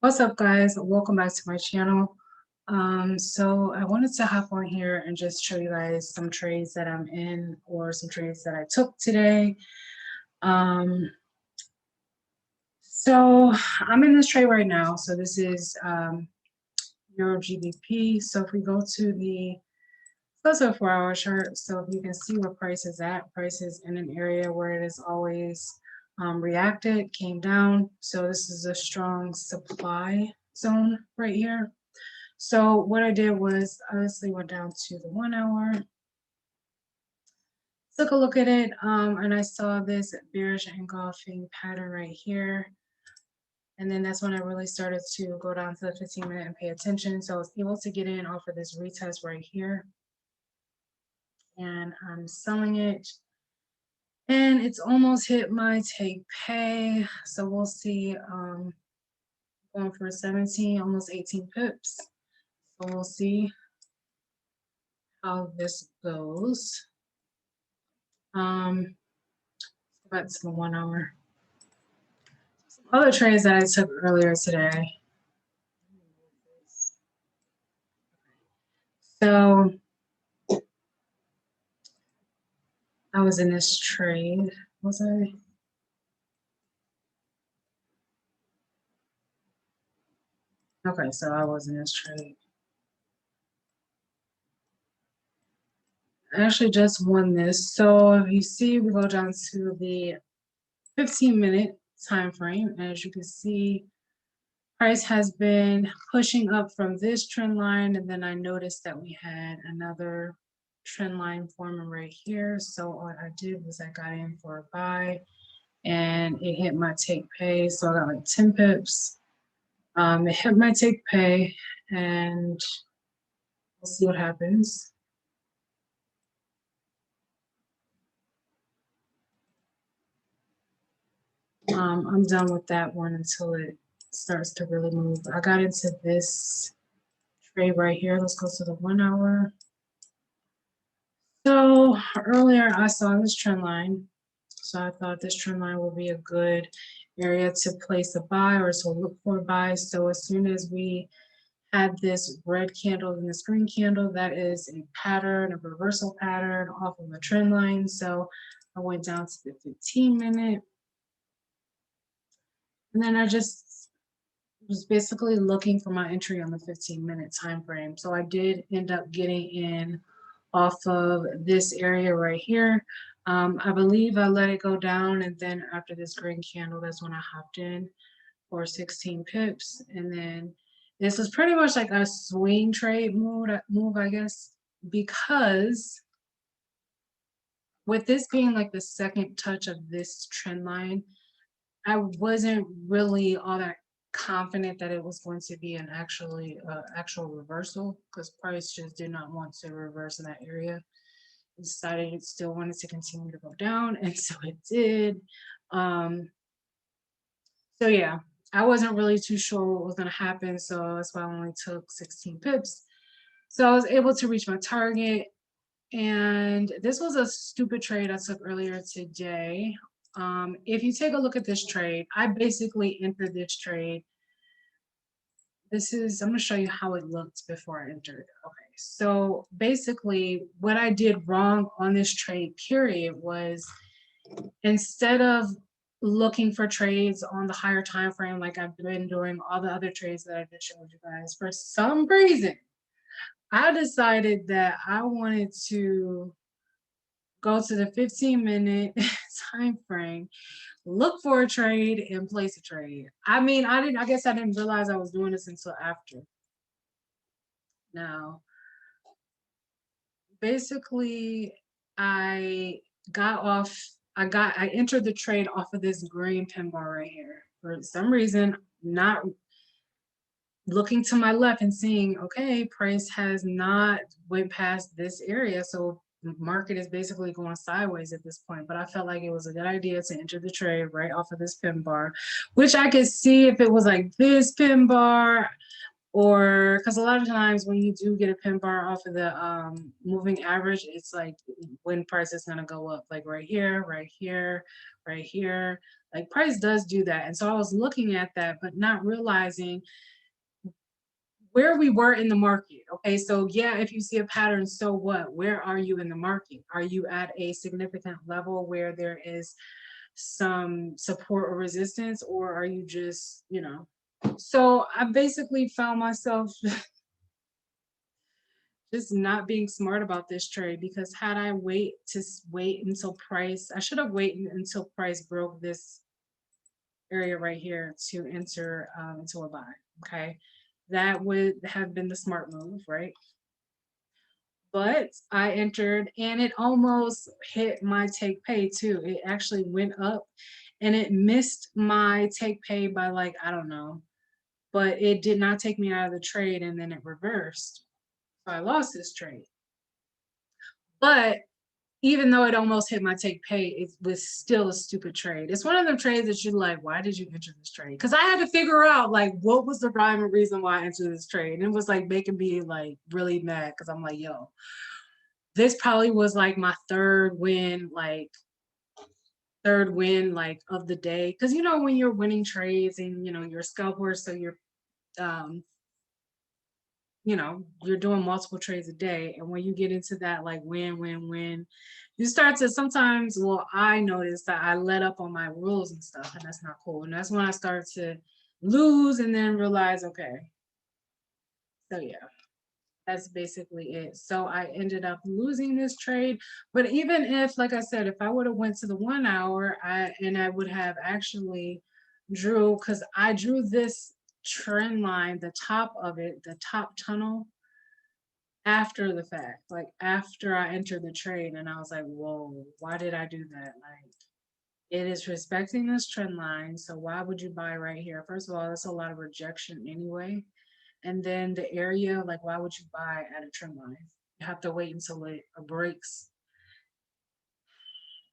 What's up, guys? Welcome back to my channel. So I wanted to hop on here and just show you guys some trades that I'm in or some trades that I took today. Um, so I'm in this trade right now. So this is Euro GBP. So if we go to the let's go to a 4-hour chart. So if you can see where price is at, price is in an area where it has always reacted, came down. So this is a strong supply zone right here. So what I did was obviously went down to the 1 hour, took a look at it, and I saw this bearish engulfing pattern right here. And then that's when I really started to go down to the 15-minute and pay attention. So I was able to get in off of this retest right here. And I'm selling it. And it's almost hit my take pay. So we'll see, going for 17, almost 18 pips. So we'll see how this goes. Back to the 1 hour. Some other trades that I took earlier today. So I was in this trade, was I? Okay, so I was in this trade. I actually just won this. So if you see, we go down to the 15-minute time frame. As you can see, price has been pushing up from this trend line, and then I noticed that we had another trend line forming right here. So what I did was I got in for a buy, and it hit my take pay. So I got like 10 pips. It hit my take pay, and we'll see what happens. I'm done with that one until it starts to really move. I got into this trade right here. Let's go to the 1 hour. So earlier I saw this trend line. So I thought this trend line will be a good area to place a buy or to look for a buy. So as soon as we had this red candle and this green candle, that is a pattern, a reversal pattern off of a trend line. So I went down to the 15-minute. And then I just was basically looking for my entry on the 15-minute time frame. So I did end up getting in off of this area right here. I believe I let it go down, and then after this green candle, that's when I hopped in for 16 pips. And then this was pretty much like a swing trade move, I guess, because with this being like the second touch of this trend line, I wasn't really all that confident that it was going to be an actual reversal, because price just did not want to reverse in that area. It decided it still wanted to continue to go down, and so it did. So yeah, I wasn't really too sure what was going to happen, so that's why I only took 16 pips. So I was able to reach my target, and this was a stupid trade I took earlier today. If you take a look at this trade, I basically entered this trade. I'm going to show you how it looked before I entered. Okay, so basically what I did wrong on this trade period was, instead of looking for trades on the higher time frame like I've been doing all the other trades that I just showed you guys, for some reason I decided that I wanted to go to the 15-minute time frame, look for a trade, and place a trade. I mean, I guess I didn't realize I was doing this until after. Now, basically, I entered the trade off of this green pin bar right here. For some reason, not looking to my left and seeing, okay, price has not went past this area, so the market is basically going sideways at this point. But I felt like it was a good idea to enter the trade right off of this pin bar, which I could see if it was like this pin bar, or because a lot of times when you do get a pin bar off of the moving average, it's like when price is going to go up, like right here, right here, right here. Like price does do that. And so I was looking at that, but not realizing where we were in the market. Okay, so yeah, if you see a pattern, so what? Where are you in the market? Are you at a significant level where there is some support or resistance, or are you just, you know? So I basically found myself just not being smart about this trade, because had I wait until price, I should have waited until price broke this area right here to enter into a buy. Okay, that would have been the smart move, right? But I entered and it almost hit my take pay too. It actually went up and it missed my take pay by, like, I don't know, but it did not take me out of the trade, and then it reversed. So I lost this trade. But even though it almost hit my take pay, it was still a stupid trade. It's one of them trades that you're like, why did you enter this trade? Because I had to figure out like what was the rhyme and reason why I entered this trade. And it was like making me like really mad, because I'm like, yo, this probably was like my third win like of the day. Because you know, when you're winning trades and you know you're a scalper, so um you're doing multiple trades a day. And when you get into that like win, you start to sometimes, well, I noticed that I let up on my rules and stuff, and that's not cool. And that's when I start to lose and then realize, okay, so yeah, that's basically it. So I ended up losing this trade. But even if, like I said, if I would have went to the 1 hour, I would have actually drew, because I drew this trend line, the top of it, the top tunnel, after the fact, like after I entered the trade, and I was like, whoa, why did I do that? Like, it is respecting this trend line, so why would you buy right here? First of all, that's a lot of rejection anyway. And then the area, like, why would you buy at a trend line? You have to wait until it breaks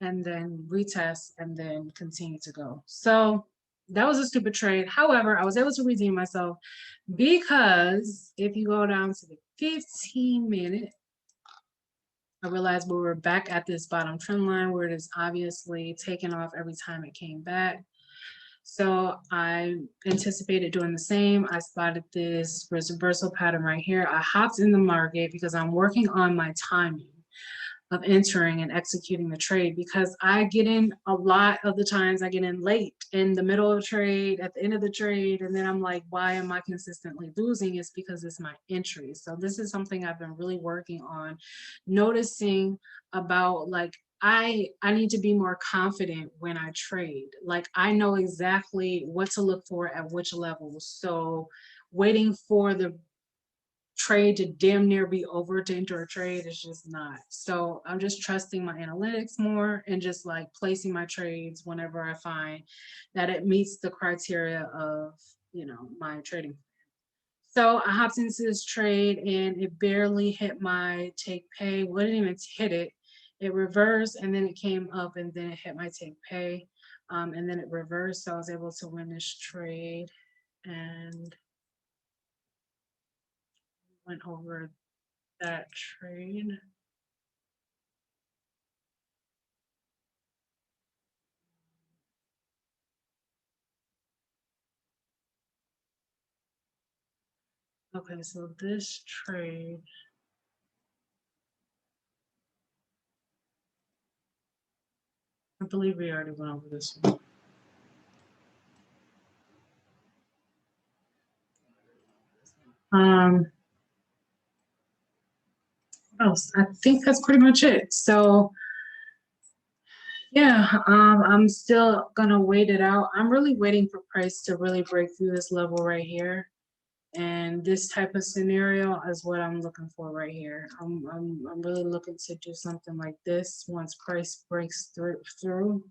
and then retest and then continue to go. So that was a stupid trade. However, I was able to redeem myself, because if you go down to the 15-minute, I realized we were back at this bottom trend line where it is obviously taken off every time it came back. So I anticipated doing the same. I spotted this reversal pattern right here. I hopped in the market because I'm working on my timing of entering and executing the trade, because I get in a lot of the times, I get in late in the middle of a trade, at the end of the trade, and then I'm like, why am I consistently losing? It's because it's my entry. So this is something I've been really working on, noticing about, like, I need to be more confident when I trade. Like, I know exactly what to look for at which level. So waiting for the trade to damn near be over to enter a trade is just not. So I'm just trusting my analytics more and just like placing my trades whenever I find that it meets the criteria of, my trading. So I hopped into this trade and it barely hit my take pay. Wouldn't even hit it. It reversed and then it came up and then it hit my take pay. And then it reversed. So I was able to win this trade and went over that trade. Okay, so this trade, I believe we already went over this one. What else? I think that's pretty much it. So yeah, I'm still gonna wait it out. I'm really waiting for price to really break through this level right here. And this type of scenario is what I'm looking for right here. I'm really looking to do something like this once price breaks through.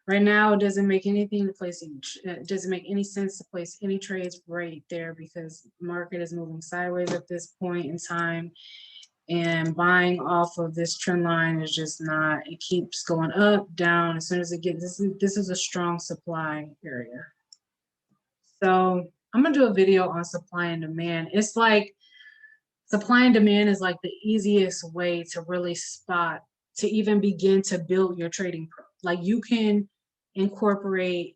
Right now, it doesn't make anything to place. It doesn't make any sense to place any trades right there, because market is moving sideways at this point in time, and buying off of this trend line is just not. It keeps going up, down. As soon as it gets this is a strong supply area. So I'm gonna do a video on supply and demand. It's like supply and demand is like the easiest way to really spot, to even begin to build your trading pro. Like you can incorporate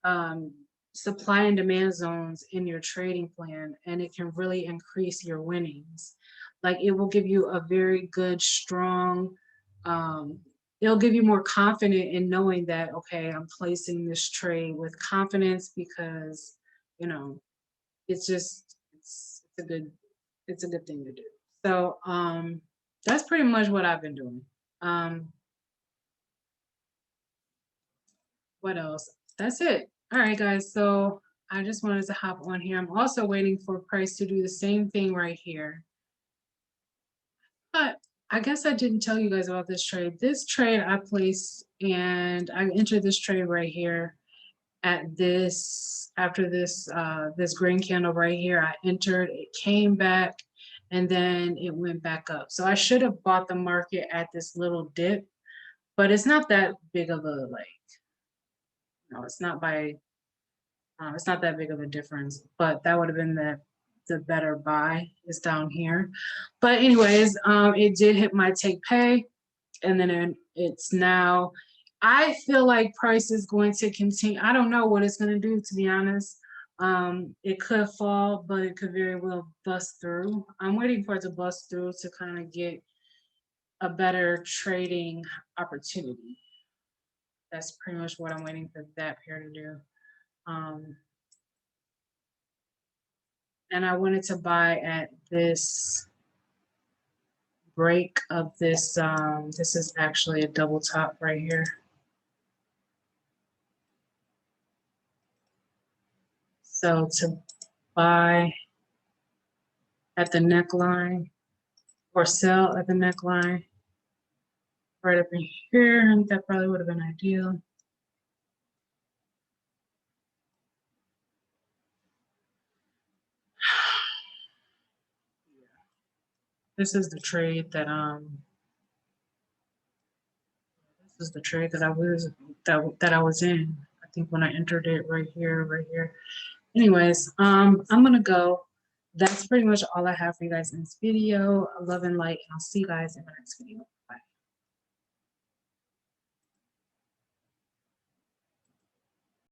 um, supply and demand zones in your trading plan, and it can really increase your winnings. Like it will give you a very good, strong, um, it'll give you more confident in knowing that, okay, I'm placing this trade with confidence because, you know, it's just, it's a good thing to do. So, that's pretty much what I've been doing. Um, what else? That's it. All right, guys. So I just wanted to hop on here. I'm also waiting for price to do the same thing right here. But I guess I didn't tell you guys about this trade. This trade I placed, and I entered this trade right here at this, after this this green candle right here. I entered, it came back, and then it went back up. So I should have bought the market at this little dip, but it's not that big of a, like, no, it's not by it's not that big of a difference, but that would have been the better buy is down here. But anyways, it did hit my take pay, and then it's now, I feel like price is going to continue. I don't know what it's going to do, to be honest. It could fall, but it could very well bust through. I'm waiting for it to bust through to kind of get a better trading opportunity. That's pretty much what I'm waiting for that pair to do. And I wanted to buy at this break of this, this is actually a double top right here. So to buy at the neckline or sell at the neckline right up in here, that probably would have been ideal. This is the trade that this is the trade that I was that I was in. I think when I entered it right here, right here. Anyways, I'm gonna go. That's pretty much all I have for you guys in this video. Love and light, and I'll see you guys in the next video.